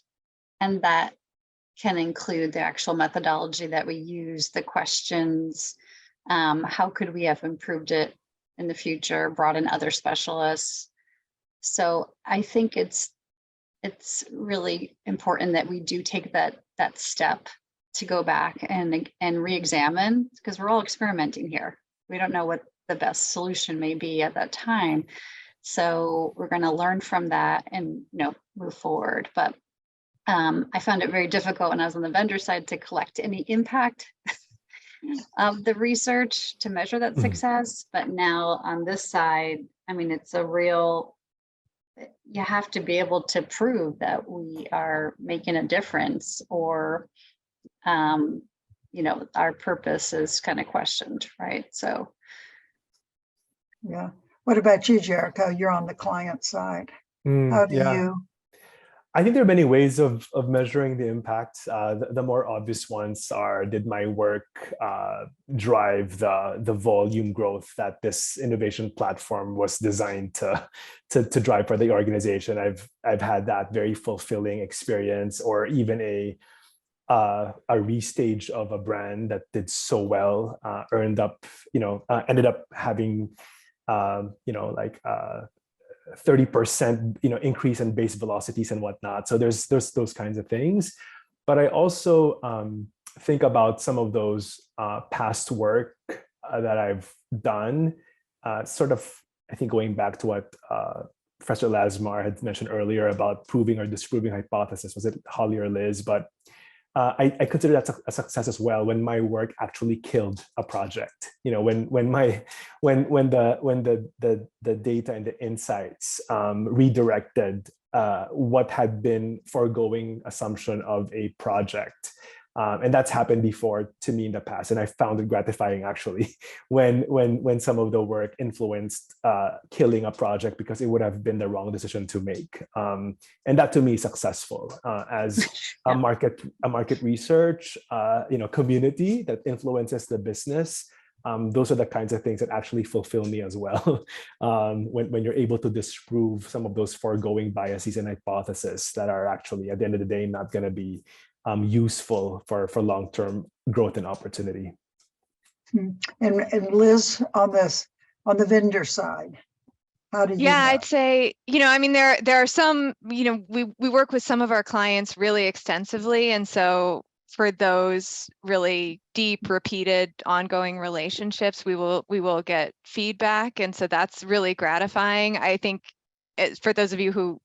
And that can include the actual methodology that we use, the questions, how could we have improved it in the future, brought in other specialists. So I think it's really important that we do take that step to go back and re-examine, because we're all experimenting here. We don't know what the best solution may be at that time. So we're going to learn from that and move forward. But I found it very difficult when I was on the vendor side to collect any impact of the research to measure that success. But now on this side, I mean, it's a real, you have to be able to prove that we are making a difference, or our purpose is kind of questioned, right? So yeah. What about you, Jericho? You're on the client side. How do you? I think there are many ways of measuring the impact. The more obvious ones are, did my work drive the volume growth that this innovation platform was designed to drive for the organization? I've had that very fulfilling experience, or even a restage of a brand that did so well, ended up having 30% increase in base velocities and whatnot. So there's those kinds of things. But I also think about some of those past work that I've done, I think going back to what Professor Lasmar had mentioned earlier about proving or disproving hypothesis. Was it Holly or Liz? But I consider that a success as well when my work actually killed a project. When the data and the insights redirected what had been foregoing assumption of a project. And that's happened before to me in the past, and I found it gratifying actually when some of the work influenced killing a project because it would have been the wrong decision to make, and that to me is successful as a market research community that influences the business. Those are the kinds of things that actually fulfill me as well. When you're able to disprove some of those foregoing biases and hypotheses that are actually at the end of the day not going to be useful for long-term growth and opportunity. And Liz, on the vendor side, how do you? Yeah, I'd say, there are some, we work with some of our clients really extensively. And so for those really deep, repeated, ongoing relationships, we will get feedback. And so that's really gratifying. I think for those of you who,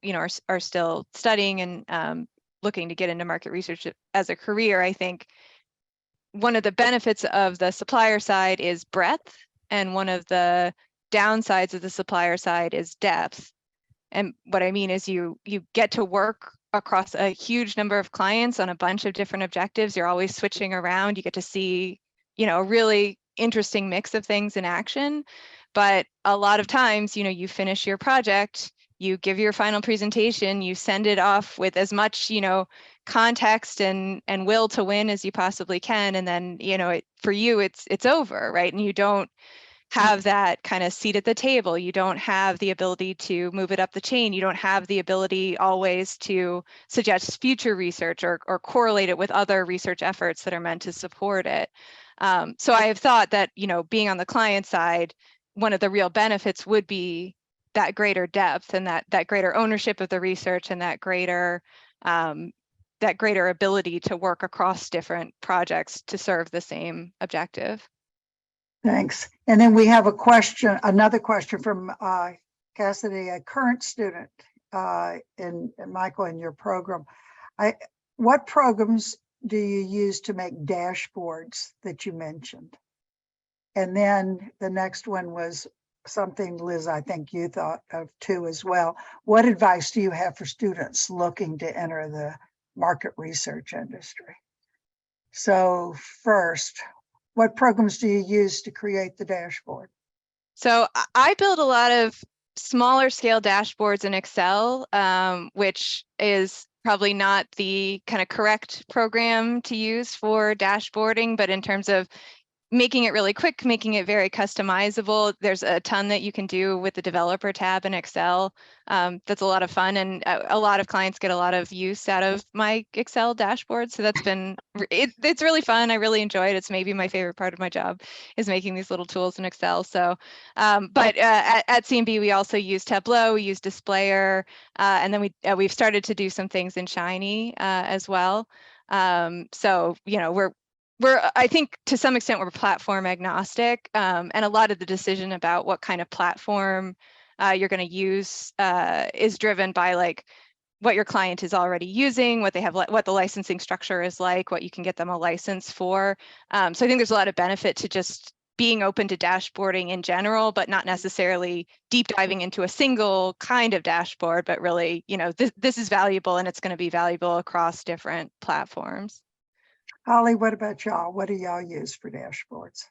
are still studying and looking to get into market research as a career, I think one of the benefits of the supplier side is breadth, and one of the downsides of the supplier side is depth. And what I mean is you get to work across a huge number of clients on a bunch of different objectives. You're always switching around. You get to see, a really interesting mix of things in action. But a lot of times, you finish your project, you give your final presentation, you send it off with as much, context and will to win as you possibly can. And then, for you, it's over, right? And you don't have that kind of seat at the table. You don't have the ability to move it up the chain. You don't have the ability always to suggest future research or correlate it with other research efforts that are meant to support it. So I have thought that, being on the client side, one of the real benefits would be that greater depth and that greater ownership of the research and that greater that greater ability to work across different projects to serve the same objective. Thanks. And then we have another question from Cassidy, a current student in Michael, in your program. What programs do you use to make dashboards that you mentioned? And then the next one was something, Liz, I think you thought of too as well. What advice do you have for students looking to enter the market research industry? So first, what programs do you use to create the dashboard? So I build a lot of smaller scale dashboards in Excel, which is probably not the kind of correct program to use for dashboarding, but in terms of making it really quick, making it very customizable. There's a ton that you can do with the developer tab in Excel. That's a lot of fun, and a lot of clients get a lot of use out of my Excel dashboard. So that's been, it's really fun. I really enjoy it. It's maybe my favorite part of my job is making these little tools in Excel. So, but at CMB, we also use Tableau, we use Displayer, and then we've started to do some things in Shiny as well. So, you know, I think to some extent we're platform agnostic, and a lot of the decision about what kind of platform you're going to use is driven by like what your client is already using, what they have, what the licensing structure is like, what you can get them a license for. So I think there's a lot of benefit to just being open to dashboarding in general, but not necessarily deep diving into a single kind of dashboard, but really, you know, this is valuable and it's going to be valuable across different platforms. Holly, what about y'all? What do y'all use for dashboards?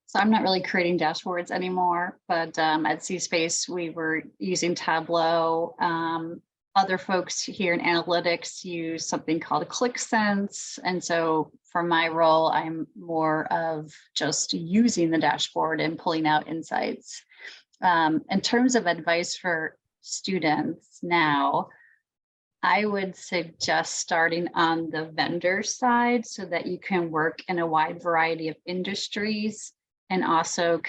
So I'm not really creating dashboards anymore, but at CSpace, we were using Tableau. Other folks here in analytics use something called ClickSense. And so for my role, I'm more of just using the dashboard and pulling out insights. In terms of advice for students now, I would suggest starting on the vendor side so that you can work in a wide variety of industries and also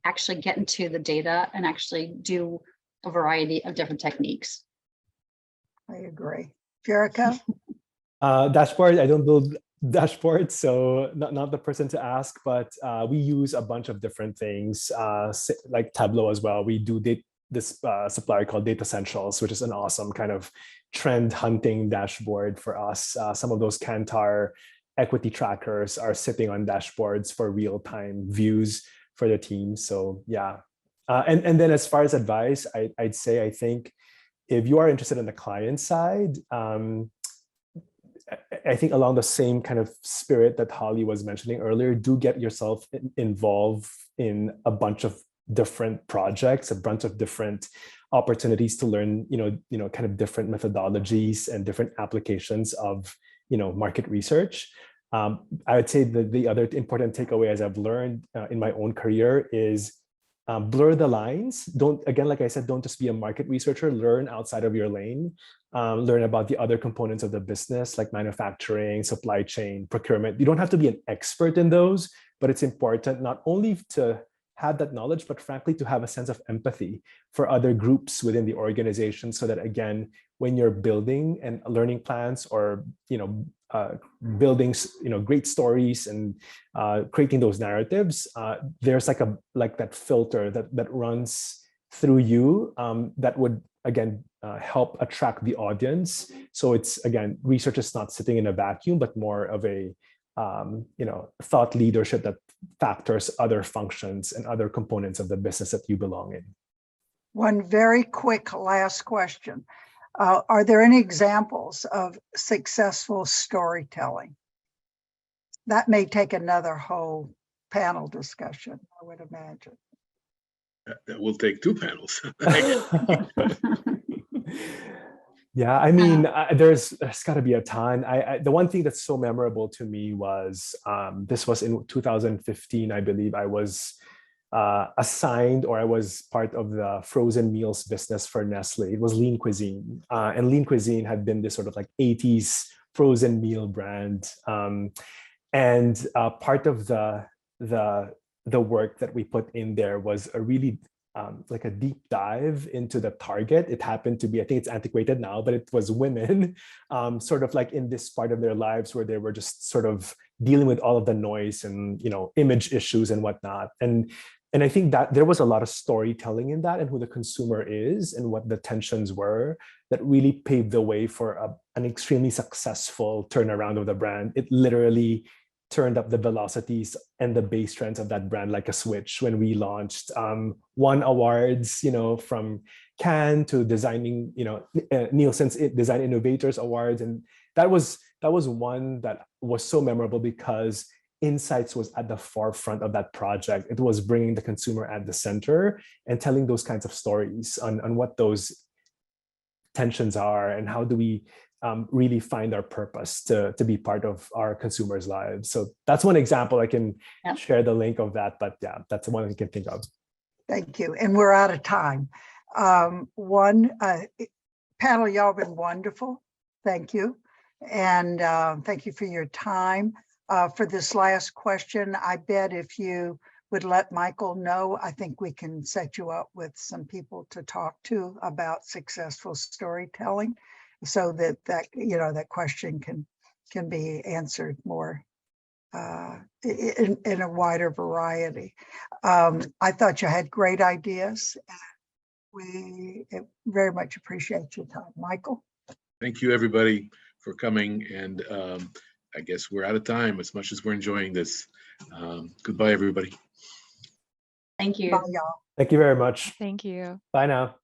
actually get into the data and actually do a variety of different techniques. I agree. Jericho? Dashboard, I don't build dashboards, so not the person to ask, but we use a bunch of different things, like Tableau as well. We do this supplier called Data Essentials, which is an awesome kind of trend hunting dashboard for us. Some of those Kantar equity trackers are sitting on dashboards for real-time views for the team. So yeah. And then as far as advice, I'd say, I think if you are interested in the client side, I think along the same kind of spirit that Holly was mentioning earlier, do get yourself involved in a bunch of different projects, a bunch of different opportunities to learn, kind of different methodologies and different applications of, market research. I would say that the other important takeaway, as I've learned in my own career, is blur the lines. Again, like I said, don't just be a market researcher, learn outside of your lane, learn about the other components of the business, like manufacturing, supply chain, procurement. You don't have to be an expert in those, but it's important not only to have that knowledge, but frankly, to have a sense of empathy for other groups within the organization, so that again, when you're building and learning plans or, building, great stories and creating those narratives, there's like that filter that runs through you that would again help attract the audience. So it's, again, research is not sitting in a vacuum, but more of a thought leadership that factors other functions and other components of the business that you belong in. One very quick last question. Are there any examples of successful storytelling? That may take another whole panel discussion, I would imagine. That will take 2 panels. Yeah, I mean, there's got to be a ton. The one thing that's so memorable to me was, this was in 2015, I believe. I was assigned, or I was part of the frozen meals business for Nestlé. It was Lean Cuisine, and Lean Cuisine had been this sort of like 80s frozen meal brand. And part of the work that we put in there was a really like a deep dive into the target. It happened to be, I think it's antiquated now, but it was women, sort of like in this part of their lives where they were just sort of dealing with all of the noise and, you know, image issues and whatnot. And I think that there was a lot of storytelling in that and who the consumer is and what the tensions were that really paved the way for an extremely successful turnaround of the brand. It literally turned up the velocities and the base trends of that brand like a switch when we launched. Won awards, you know, from Cannes to designing, you know, Nielsen's Design Innovators Awards. And that was one that was so memorable because insights was at the forefront of that project. It was bringing the consumer at the center and telling those kinds of stories on what those tensions are and how do we really find our purpose to be part of our consumers' lives. So that's one example. I can share the link of that, but yeah, that's the one I can think of. Thank you. And we're out of time. Panel, y'all been wonderful. Thank you. And thank you for your time. For this last question, I bet if you would let Michael know, I think we can set you up with some people to talk to about successful storytelling so that you know, that question can be answered more in a wider variety. I thought you had great ideas. We very much appreciate your time. Michael? Thank you, everybody, for coming. And I guess we're out of time as much as we're enjoying this. Goodbye, everybody. Thank you. Bye, y'all. Thank you very much. Thank you. Bye now.